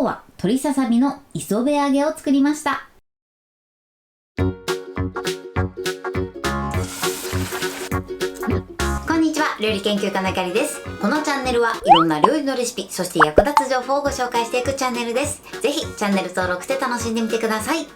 日は鶏ささみの磯辺揚げを作りました。こんにちは、料理研究家のあかりです。このチャンネルはいろんな料理のレシピ、そして役立つ情報をご紹介していくチャンネルです。ぜひチャンネル登録して楽しんでみてください。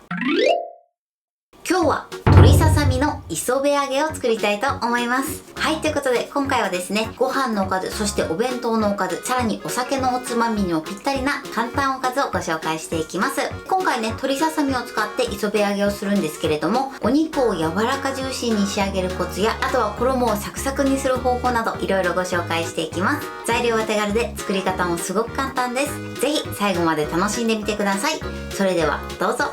今日は鶏ささみの磯辺揚げを作りたいと思います。はい、ということで今回はですね、ご飯のおかず、そしてお弁当のおかず、さらにお酒のおつまみにもぴったりな簡単おかずをご紹介していきます。今回ね、鶏ささみを使って磯辺揚げをするんですけれども、お肉を柔らかジューシーに仕上げるコツや、あとは衣をサクサクにする方法などいろいろご紹介していきます。材料は手軽で作り方もすごく簡単です。ぜひ最後まで楽しんでみてください。それではどうぞ。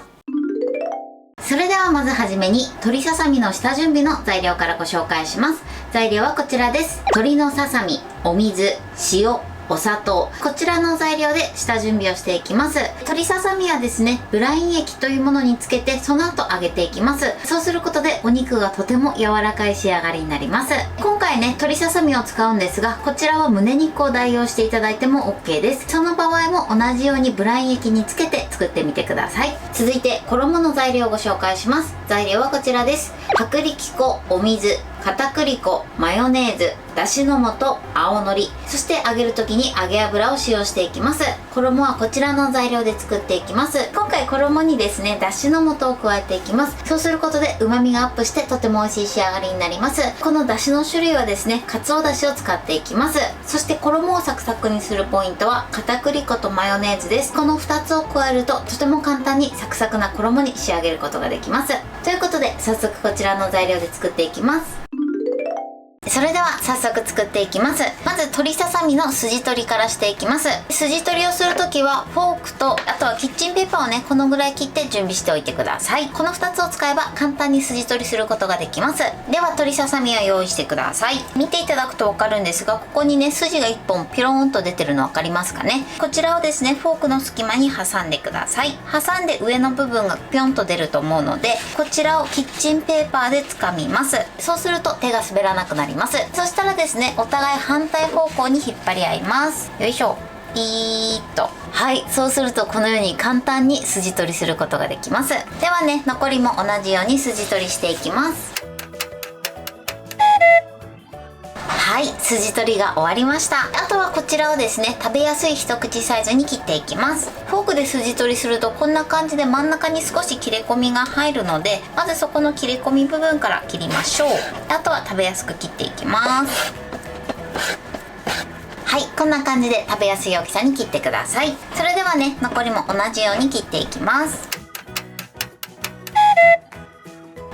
それではまずはじめに鶏ささみの下準備の材料からご紹介します。材料はこちらです。鶏のささみ、お水、塩、お砂糖、こちらの材料で下準備をしていきます。鶏ささみはですね、ブライン液というものにつけてその後揚げていきます。そうすることでお肉がとても柔らかい仕上がりになります。今回ね、鶏ささみを使うんですが、こちらは胸肉を代用していただいても OK です。その場合も同じようにブライン液につけて作ってみてください。続いて衣の材料をご紹介します。材料はこちらです。薄力粉、お水、片栗粉、マヨネーズ、だしの素、青のり、そして揚げる時に揚げ油を使用していきます。衣はこちらの材料で作っていきます。今回衣にですね、だしの素を加えていきます。そうすることで旨味がアップしてとても美味しい仕上がりになります。このだしの種類はですね、かつおだしを使っていきます。そして衣をサクサクにするポイントは片栗粉とマヨネーズです。この2つを加えるととても簡単にサクサクな衣に仕上げることができます。ということで早速こちらの材料で作っていきます。それでは早速作っていきます。まず鶏ささみの筋取りからしていきます。筋取りをするときはフォークとあとはキッチンペーパーをね、このぐらい切って準備しておいてください。この2つを使えば簡単に筋取りすることができます。では鶏ささみを用意してください。見ていただくと分かるんですが、ここにね、筋が1本ピローンと出てるの分かりますかね。こちらをですね、フォークの隙間に挟んでください。挟んで上の部分がピョンと出ると思うので、こちらをキッチンペーパーで掴みます。そうすると手が滑らなくなります。そしたらですね、お互い反対方向に引っ張り合います。よいしょ、ピーッと。はい、そうするとこのように簡単に筋取りすることができます。ではね、残りも同じように筋取りしていきます。はい、筋取りが終わりました。あとはこちらをですね、食べやすい一口サイズに切っていきます。フォークで筋取りするとこんな感じで真ん中に少し切れ込みが入るので、まずそこの切れ込み部分から切りましょう。あとは食べやすく切っていきます。はい、こんな感じで食べやすい大きさに切ってください。それではね、残りも同じように切っていきます。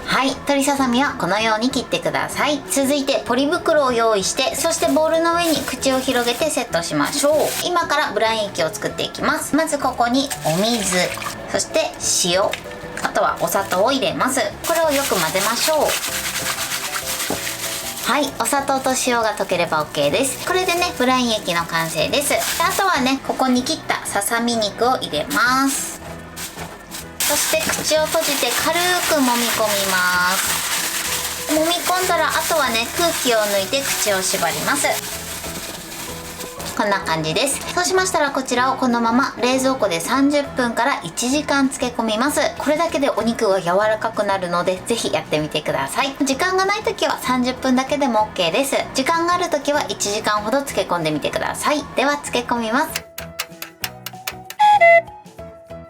はい、鶏ささみはこのように切ってください。続いてポリ袋を用意して、そしてボウルの上に口を広げてセットしましょう。今からブライン液を作っていきます。まずここにお水、そして塩、あとはお砂糖を入れます。これをよく混ぜましょう。はい、お砂糖と塩が溶ければ OK です。これでね、ブライン液の完成です。あとはね、ここに切ったささみ肉を入れます。そして口を閉じて軽く揉み込みます。揉み込んだら、あとはね、空気を抜いて口を縛ります。こんな感じです。そうしましたら、こちらをこのまま冷蔵庫で30分から1時間漬け込みます。これだけでお肉が柔らかくなるので、ぜひやってみてください。時間がない時は30分だけでも OK です。時間がある時は1時間ほど漬け込んでみてください。では漬け込みます。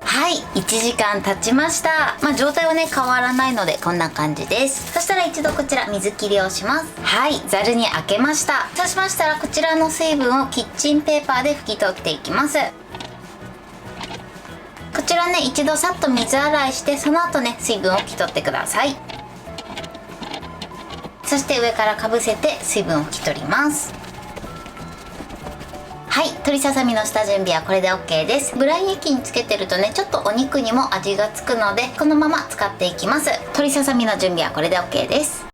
はい、1時間経ちました。状態はね、変わらないのでこんな感じです。そしたら一度こちら水切りをします。はい、ざるにあけました。そうしましたら、こちらの水分をキッチンペーパーで拭き取っていきます。こちらね、一度さっと水洗いして、その後ね、水分を拭き取ってください。そして上からかぶせて水分を拭き取ります。はい、鶏ささみの下準備はこれで OK です。ブライン液につけてるとね、ちょっとお肉にも味がつくので、このまま使っていきます。鶏ささみの準備はこれで OK です。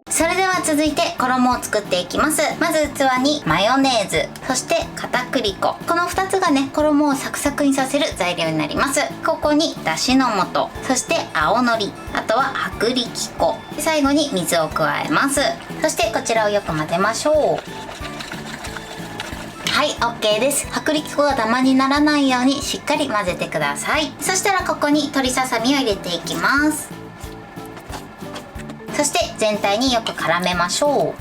それでは続いて衣を作っていきます。まず器にマヨネーズ、そして片栗粉、この2つがね、衣をサクサクにさせる材料になります。ここにだしの素、そして青のり、あとは薄力粉、最後に水を加えます。そしてこちらをよく混ぜましょう。はい、OK です。薄力粉がダマにならないようにしっかり混ぜてください。そしたらここに鶏ささみを入れていきます。そして全体によく絡めましょう。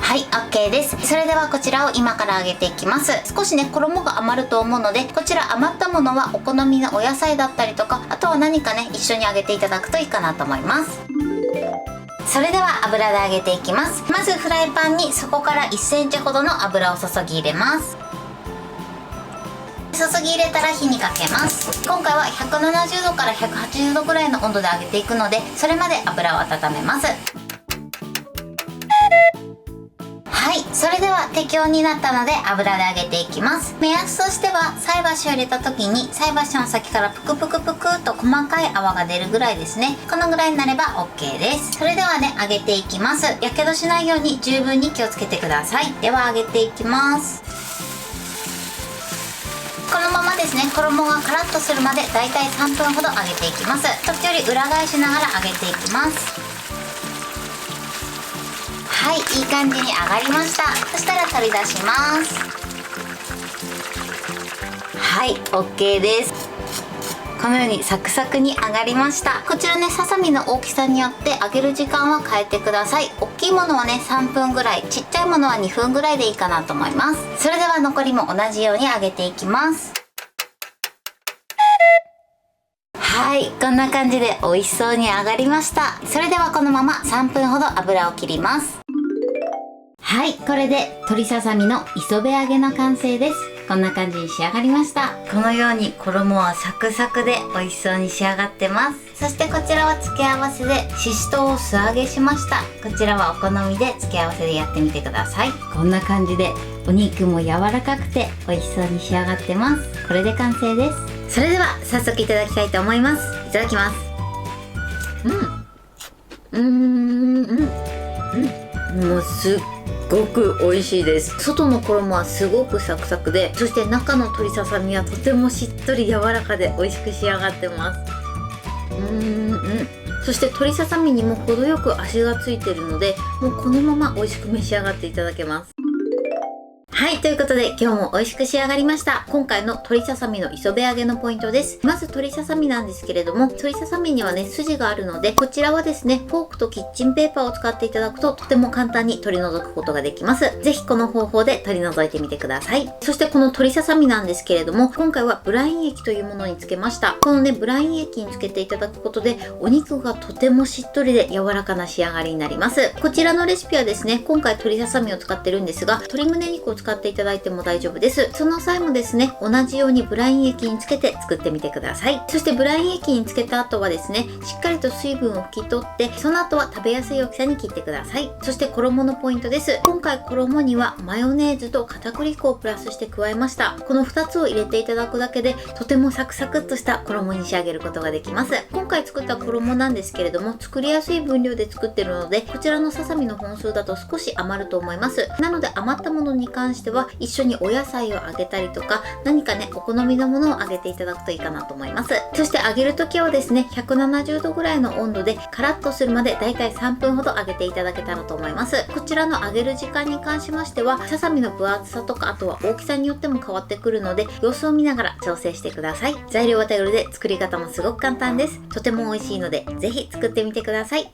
はい、OK です。それではこちらを今から揚げていきます。少しね、衣が余ると思うので、こちら余ったものはお好みのお野菜だったりとか、あとは何かね、一緒に揚げていただくといいかなと思います。それでは油で揚げていきます。まずフライパンに底から1センチほどの油を注ぎ入れます。注ぎ入れたら火にかけます。今回は170度から180度ぐらいの温度で揚げていくので、それまで油を温めます。はい、それでは適温になったので油で揚げていきます。目安としては菜箸を入れた時に菜箸の先からプクプクプクっと細かい泡が出るぐらいですね。このぐらいになれば OK です。それではね、揚げていきます。やけどしないように十分に気をつけてください。では揚げていきます。このままですね、衣がカラッとするまでだいたい3分ほど揚げていきます。時折裏返しながら揚げていきます。はい、いい感じに揚がりました。そしたら取り出します。はい、 OK です。このようにサクサクに揚がりました。こちらね、ささみの大きさによって揚げる時間は変えてください。大きいものはね3分ぐらい、ちっちゃいものは2分ぐらいでいいかなと思います。それでは残りも同じように揚げていきます。はい、こんな感じで美味しそうに揚がりました。それではこのまま3分ほど油を切ります。はい、これで鶏ささみの磯辺揚げの完成です。こんな感じに仕上がりました。このように衣はサクサクで美味しそうに仕上がってます。そしてこちらは付け合わせでししとうを素揚げしました。こちらはお好みで付け合わせでやってみてください。こんな感じでお肉も柔らかくて美味しそうに仕上がってます。これで完成です。それでは早速いただきたいと思います。いただきます。もうすっごく美味しいです。外の衣はすごくサクサクで、そして中の鶏ささみはとてもしっとり柔らかで美味しく仕上がってます。そして鶏ささみにも程よく味がついてるので、もうこのまま美味しく召し上がっていただけます。はい、ということで今日も美味しく仕上がりました。今回の鶏ささみの磯辺揚げのポイントです。まず鶏ささみなんですけれども、鶏ささみにはね筋があるので、こちらはですねフォークとキッチンペーパーを使っていただくととても簡単に取り除くことができます。ぜひこの方法で取り除いてみてください。そしてこの鶏ささみなんですけれども、今回はブライン液というものにつけました。このねブライン液につけていただくことでお肉がとてもしっとりで柔らかな仕上がりになります。こちらのレシピはですね、今回鶏ささみを使ってるんですが、鶏胸肉を使っていただいても大丈夫です。その際もですね、同じようにブライン液につけて作ってみてください。そしてブライン液につけた後はですね、しっかりと水分を拭き取って、その後は食べやすい大きさに切ってください。そして衣のポイントです。今回衣にはマヨネーズと片栗粉をプラスして加えました。この2つを入れていただくだけでとてもサクサクっとした衣に仕上げることができます。今回作った衣なんですけれども、作りやすい分量で作ってるので、こちらのささみの本数だと少し余ると思います。なので余ったものに関しては一緒にお野菜を揚げたりとか、何かねお好みのものを揚げていただくといいかなと思います。そして揚げる時はですね、170度ぐらいの温度でカラッとするまでだいたい3分ほど揚げていただけたらと思います。こちらの揚げる時間に関しましては、ささみの分厚さとかあとは大きさによっても変わってくるので、様子を見ながら調整してください。材料は手軽で作り方もすごく簡単です。とても美味しいのでぜひ作ってみてください。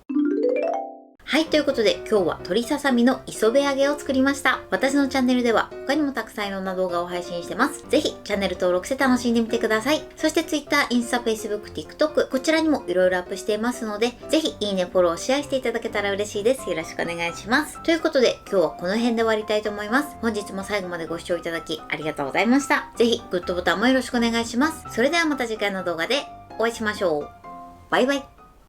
はい、ということで今日は鶏ささみの磯辺揚げを作りました。私のチャンネルでは他にもたくさんいろんな動画を配信してます。ぜひチャンネル登録して楽しんでみてください。そして Twitter、インスタ、Facebook、TikTok こちらにもいろいろアップしていますので、ぜひいいね、フォロー、シェアしていただけたら嬉しいです。よろしくお願いします。ということで今日はこの辺で終わりたいと思います。本日も最後までご視聴いただきありがとうございました。ぜひグッドボタンもよろしくお願いします。それではまた次回の動画でお会いしましょう。バイバイ。